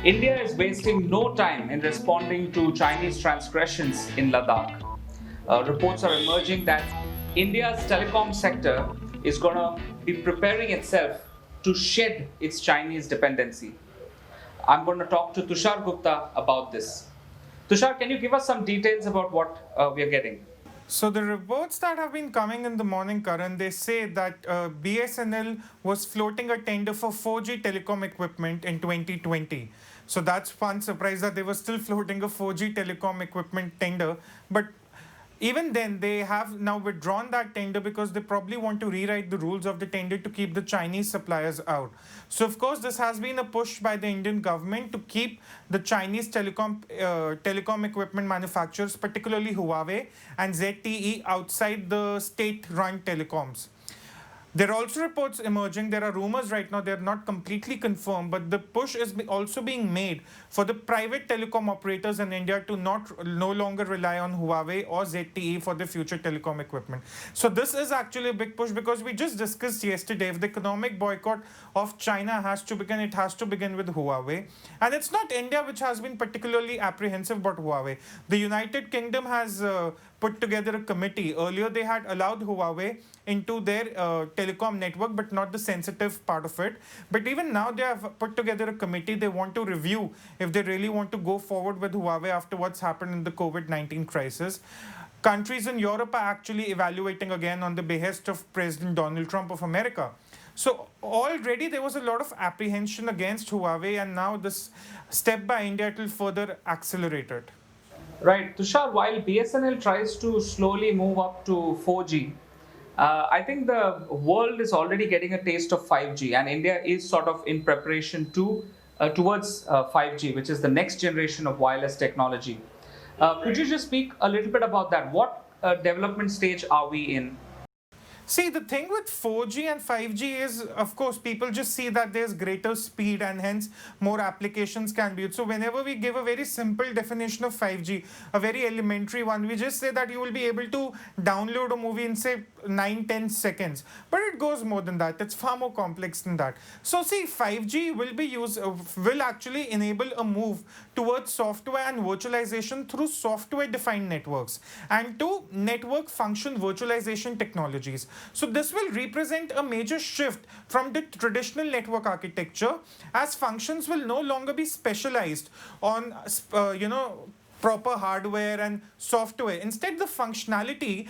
India is wasting no time in responding to Chinese transgressions in Ladakh. Reports are emerging that India's telecom sector is going to be preparing itself to shed its Chinese dependency. I'm going to talk to Tushar Gupta about this. Tushar, can you give us some details about what we are getting? So the reports that have been coming in the morning, Karan, they say that BSNL was floating a tender for 4G telecom equipment in 2020. So that's one surprise that they were still floating a 4G telecom equipment tender. But even then, they have now withdrawn that tender because they probably want to rewrite the rules of the tender to keep the Chinese suppliers out. So, of course, this has been a push by the Indian government to keep the Chinese telecom equipment manufacturers, particularly Huawei and ZTE, outside the state-run telecoms. There are also reports emerging. There are rumors right now. They're not completely confirmed, but the push is also being made for the private telecom operators in India to no longer rely on Huawei or ZTE for the future telecom equipment. So this is actually a big push because we just discussed yesterday if the economic boycott of China has to begin, it has to begin with Huawei. And it's not India which has been particularly apprehensive about Huawei. The United Kingdom has put together a committee. Earlier, they had allowed Huawei into their telecom network, but not the sensitive part of it. But even now, they have put together a committee. They want to review if they really want to go forward with Huawei after what's happened in the COVID-19 crisis. Countries in Europe are actually evaluating again on the behest of President Donald Trump of America. So already there was a lot of apprehension against Huawei, and now this step by India it will further accelerate it. Right, Tushar, while BSNL tries to slowly move up to 4G, I think the world is already getting a taste of 5G, and India is sort of in preparation towards 5G, which is the next generation of wireless technology. Could you just speak a little bit about that? What development stage are we in? See, the thing with 4G and 5G is, of course, people just see that there's greater speed and hence more applications can be used. So, whenever we give a very simple definition of 5G, a very elementary one, we just say that you will be able to download a movie in, say, 9-10 seconds. But it goes more than that. It's far more complex than that. So, see, 5G will actually enable a move towards software and virtualization through software defined networks and to network function virtualization technologies. So this will represent a major shift from the traditional network architecture, as functions will no longer be specialized on proper hardware and software. Instead, the functionality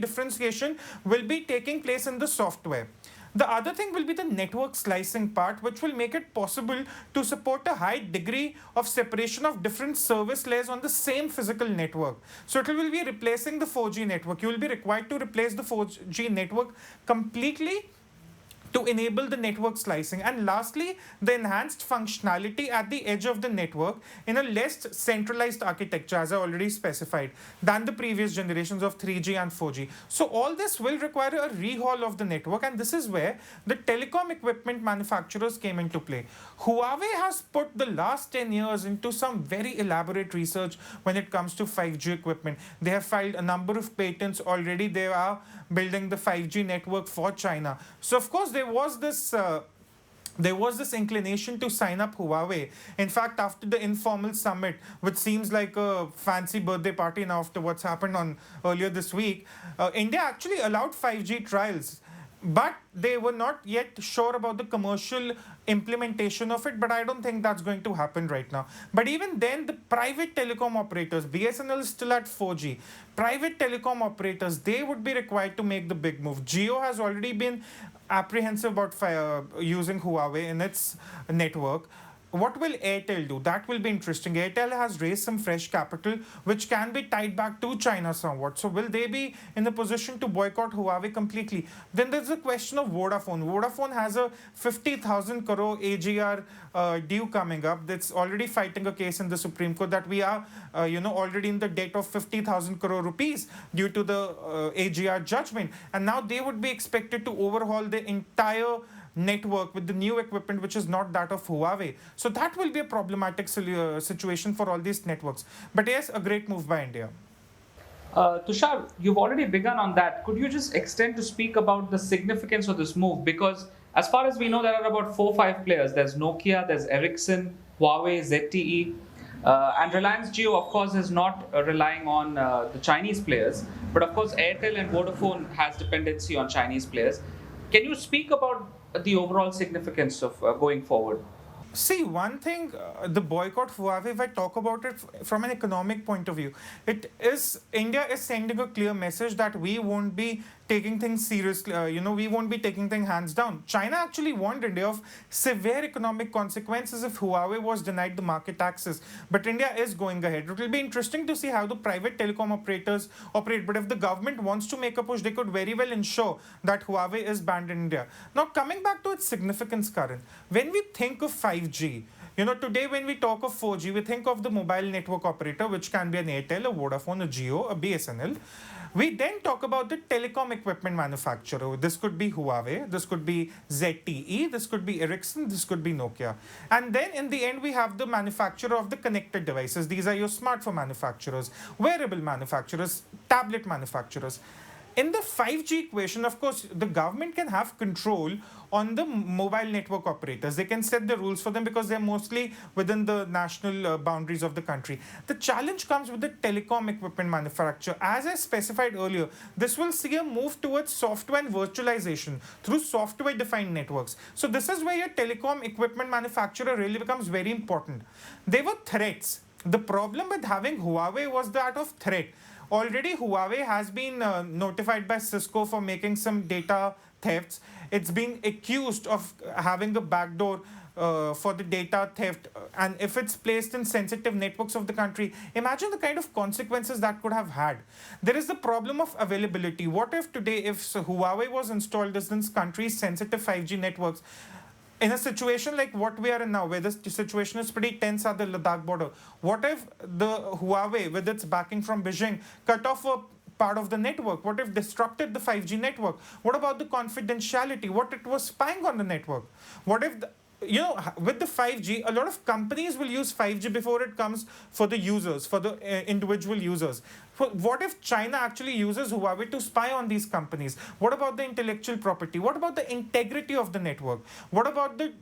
differentiation will be taking place in the software. The other thing will be the network slicing part, which will make it possible to support a high degree of separation of different service layers on the same physical network. So it will be replacing the 4G network. You will be required to replace the 4G network completely to enable the network slicing. And lastly, the enhanced functionality at the edge of the network in a less centralized architecture, as I already specified, than the previous generations of 3G and 4G. So all this will require a rehaul of the network, and this is where the telecom equipment manufacturers came into play. Huawei has put the last 10 years into some very elaborate research when it comes to 5G equipment. They have filed a number of patents already. They are building the 5G network for China. So of course there was this inclination to sign up Huawei. In fact, after the informal summit, which seems like a fancy birthday party now after what's happened on earlier this week, India actually allowed 5G trials. But they were not yet sure about the commercial implementation of it, but I don't think that's going to happen right now. But even then, the private telecom operators, BSNL is still at 4G. Private telecom operators, they would be required to make the big move. Jio has already been apprehensive about using Huawei in its network. What will Airtel do? That will be interesting. Airtel has raised some fresh capital, which can be tied back to China somewhat. So will they be in a position to boycott Huawei completely? Then there's the question of Vodafone. Vodafone has a 50,000 crore AGR due coming up. That's already fighting a case in the Supreme Court that we are, already in the debt of 50,000 crore rupees due to the AGR judgment. And now they would be expected to overhaul the entire network with the new equipment which is not that of Huawei. So that will be a problematic situation for all these networks. But yes, a great move by India. Tushar, you've already begun on that. Could you just extend to speak about the significance of this move? Because As far as we know, there are about 4 5 players. There's Nokia, there's Ericsson, Huawei, ZTE. And Reliance Jio, of course, is not relying on the Chinese players. But of course, Airtel and Vodafone has dependency on Chinese players. Can you speak about the overall significance of going forward? See, one thing, the boycott of Huawei, if I talk about it from an economic point of view, it is India is sending a clear message that we won't be taking things seriously. We won't be taking things hands down. China actually warned India of severe economic consequences if Huawei was denied the market access. But India is going ahead. It will be interesting to see how the private telecom operators operate. But if the government wants to make a push, they could very well ensure that Huawei is banned in India. Now, coming back to its significance, Karan, when we think of 5G, today when we talk of 4G, we think of the mobile network operator, which can be an Airtel, a Vodafone, a Jio, a BSNL. We then talk about the telecom equipment manufacturer. This could be Huawei, this could be ZTE, this could be Ericsson, this could be Nokia. And then in the end, we have the manufacturer of the connected devices. These are your smartphone manufacturers, wearable manufacturers, tablet manufacturers. In the 5G equation, of course, the government can have control on the mobile network operators. They can set the rules for them because they're mostly within the national boundaries of the country. The challenge comes with the telecom equipment manufacturer. As I specified earlier, this will see a move towards software and virtualization through software-defined networks. So this is where your telecom equipment manufacturer really becomes very important. There were threats. The problem with having Huawei was that of threat. Already, Huawei has been notified by Cisco for making some data thefts. It's being accused of having a backdoor for the data theft. And if it's placed in sensitive networks of the country, imagine the kind of consequences that could have had. There is the problem of availability. What if today, if Huawei was installed in this country's sensitive 5G networks, in a situation like what we are in now, where the situation is pretty tense at the Ladakh border, what if the Huawei, with its backing from Beijing, cut off a part of the network? What if disrupted the 5G network? What about the confidentiality? What it was spying on the network? What if with the 5G, a lot of companies will use 5G before it comes for the users, for the individual users. What if China actually uses Huawei to spy on these companies? What about the intellectual property? What about the integrity of the network? What about the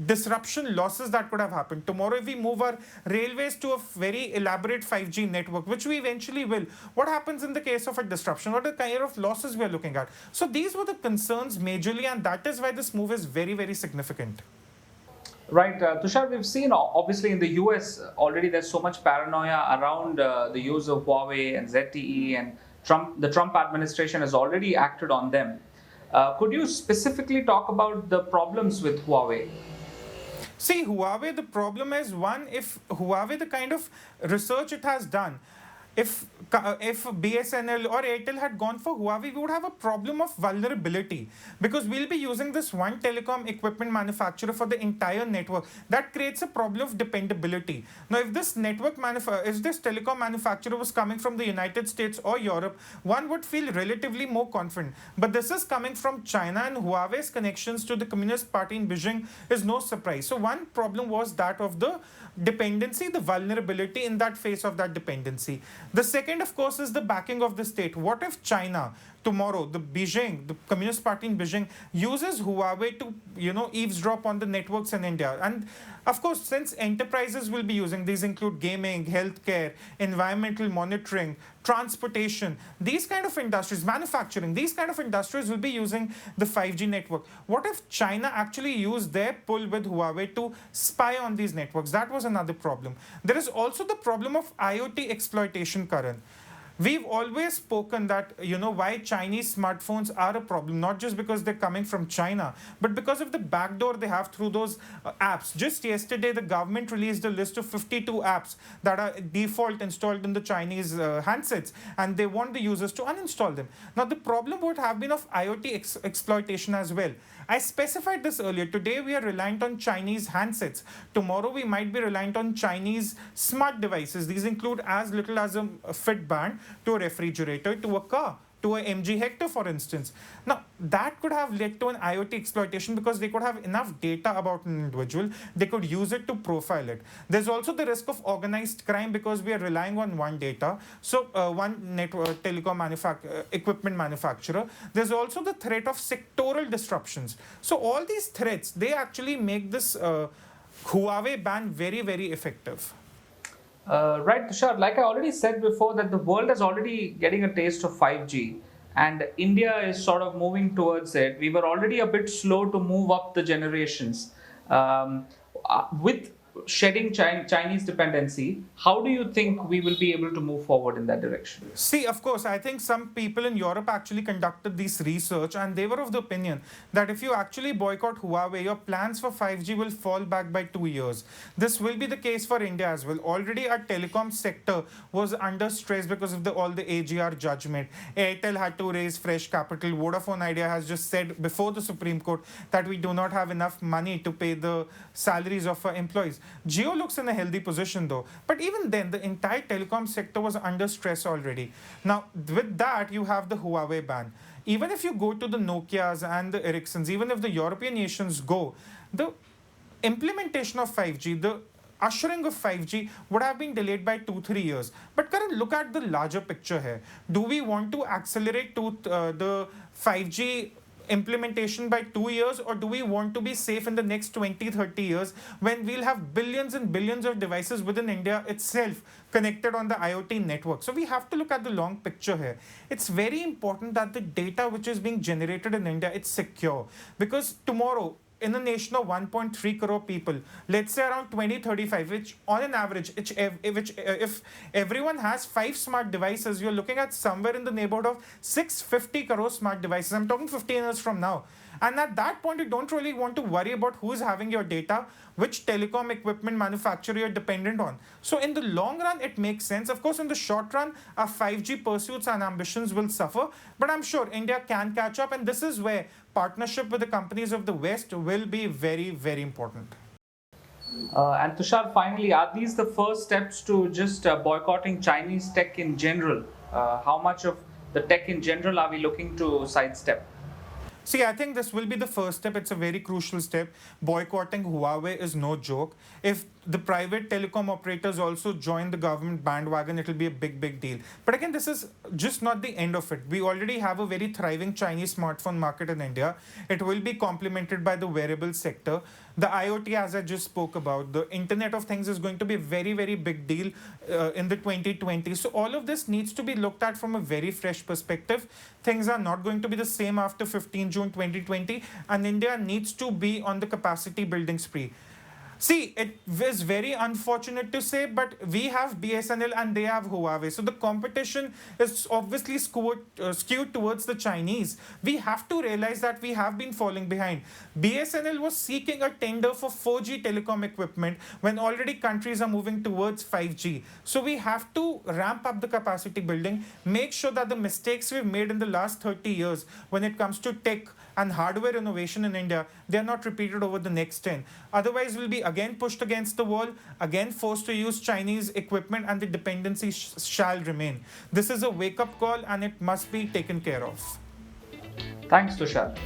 disruption losses that could have happened? Tomorrow, if we move our railways to a very elaborate 5G network, which we eventually will, what happens in the case of a disruption? What are the kind of losses we are looking at? So these were the concerns majorly, and that is why this move is very, very significant. Right, Tushar, we've seen obviously in the US already there's so much paranoia around the use of Huawei and ZTE, and the Trump administration has already acted on them. Could you specifically talk about the problems with Huawei? See, Huawei, the problem is one, if Huawei, the kind of research it has done, if BSNL or Airtel had gone for Huawei, we would have a problem of vulnerability because we'll be using this one telecom equipment manufacturer for the entire network. That creates a problem of dependability. Now, if this if this telecom manufacturer was coming from the United States or Europe, one would feel relatively more confident. But this is coming from China, and Huawei's connections to the Communist Party in Beijing is no surprise. So one problem was that of the dependency, the vulnerability in that face of that dependency. The second, of course, is the backing of the state. What if China tomorrow, the Communist Party in Beijing, uses Huawei to, eavesdrop on the networks in India? And of course, since enterprises will be using, these include gaming, healthcare, environmental monitoring, transportation, these kind of industries, manufacturing, these kind of industries will be using the 5G network. What if China actually used their pull with Huawei to spy on these networks? That was another problem. There is also the problem of IoT exploitation, Karan. We've always spoken that, why Chinese smartphones are a problem, not just because they're coming from China, but because of the backdoor they have through those apps. Just yesterday, the government released a list of 52 apps that are default installed in the Chinese handsets, and they want the users to uninstall them. Now, the problem would have been of IoT exploitation as well. I specified this earlier. Today, we are reliant on Chinese handsets. Tomorrow, we might be reliant on Chinese smart devices. These include as little as a fit band to a refrigerator to a car. to a mg hector, for instance. Now, that could have led to an IoT exploitation because they could have enough data about an individual. They could use it to profile it. There's also the risk of organized crime because we are relying on one data. So, one network telecom equipment manufacturer. There's also the threat of sectoral disruptions. So, all these threats, they actually make this Huawei ban very, very effective. Right, Tushar. Like I already said before, that the world is already getting a taste of 5G, and India is sort of moving towards it. We were already a bit slow to move up the generations. With shedding Chinese dependency, how do you think we will be able to move forward in that direction? See, of course, I think some people in Europe actually conducted this research and they were of the opinion that if you actually boycott Huawei, your plans for 5G will fall back by 2 years. This will be the case for India as well. Already our telecom sector was under stress because of all the AGR judgment. Airtel had to raise fresh capital. Vodafone Idea has just said before the Supreme Court that we do not have enough money to pay the salaries of our employees. Jio looks in a healthy position though, but even then the entire telecom sector was under stress already. Now with that you have the Huawei ban. Even if you go to the Nokias and the Ericssons, even if the European nations go, the implementation of 5G, the ushering of 5G would have been delayed by 2-3 years. But Karan, look at the larger picture here. Do we want to accelerate the 5G implementation by 2 years, or do we want to be safe in the next 20-30 years when we'll have billions and billions of devices within India itself connected on the IoT network? So we have to look at the long picture here. It's very important that the data which is being generated in India, it's secure, because tomorrow in a nation of 1.3 crore people, let's say around 2035, which on an average, if everyone has 5 smart devices, you're looking at somewhere in the neighborhood of 650 crore smart devices. I'm talking 15 years from now. And at that point, you don't really want to worry about who's having your data, which telecom equipment manufacturer you're dependent on. So in the long run, it makes sense. Of course, in the short run, our 5G pursuits and ambitions will suffer, but I'm sure India can catch up. And this is where partnership with the companies of the West will be very, very important. And Tushar, finally, are these the first steps to just boycotting Chinese tech in general? How much of the tech in general are we looking to sidestep? See, I think this will be the first step. It's a very crucial step. Boycotting Huawei is no joke. If the private telecom operators also join the government bandwagon, it will be a big, big deal. But again, this is just not the end of it. We already have a very thriving Chinese smartphone market in India. It will be complemented by the wearable sector. The IoT, as I just spoke about, the Internet of Things is going to be a very, very big deal in the 2020s. So all of this needs to be looked at from a very fresh perspective. Things are not going to be the same after 15 June 2020, and India needs to be on the capacity building spree. See, it is very unfortunate to say, but we have BSNL and they have Huawei. So the competition is obviously skewed towards the Chinese. We have to realize that we have been falling behind. BSNL was seeking a tender for 4G telecom equipment when already countries are moving towards 5G. So we have to ramp up the capacity building, make sure that the mistakes we've made in the last 30 years when it comes to tech and hardware innovation in India, they are not repeated over the next 10. Otherwise, we'll be again pushed against the wall, again forced to use Chinese equipment, and the dependency shall remain. This is a wake-up call and it must be taken care of. Thanks, Tushar.